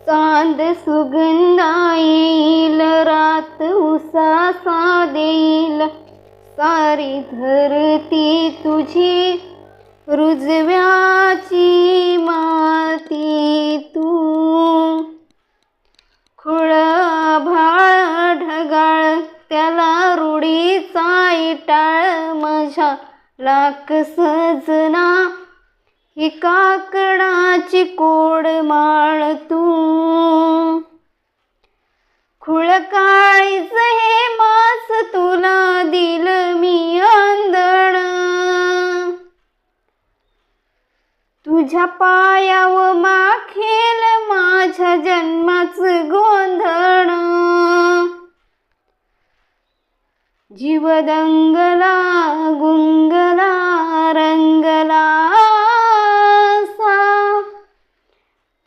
चांद सुगंधा येईल, रात उसासा देईल, सारी धरती तुझी रुजव्याची माती तू. खुळ आभाळ ढगाळ त्याला रुडीचा इटाळ, माझ्या लाख सजना ही काकणाची कोड माळ तू. खुळ काळीच हे मास तुला दिल मी आंधळ, तुझ्या पायाव माखेल माझ्या जन्माचं गोंधळ. जीव दंगला गुंगला रंगला सा,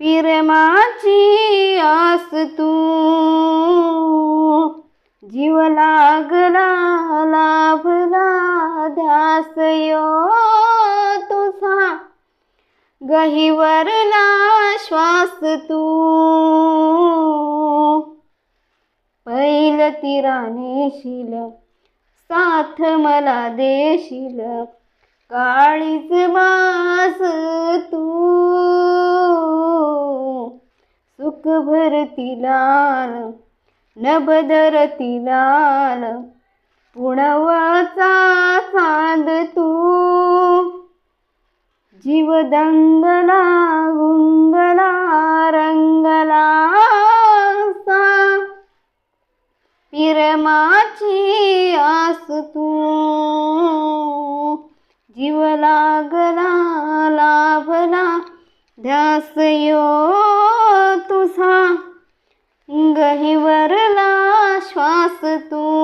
प्रेमाची आस तू. जीव लागला लाभला ध्यास यो तुझा, गहिवरला श्वास तू. पैल तीराने शील साथ मला देशील, काळीच मास तू. सुख भरती लाल नभ धरती लाल, पुणवचा चांद तू. जीव दंगला गुंगला रंगला सा, प्रेमाची आस तू. जीव लागला लाभला ध्यास यो तुझा, गहिवरला श्वास तू.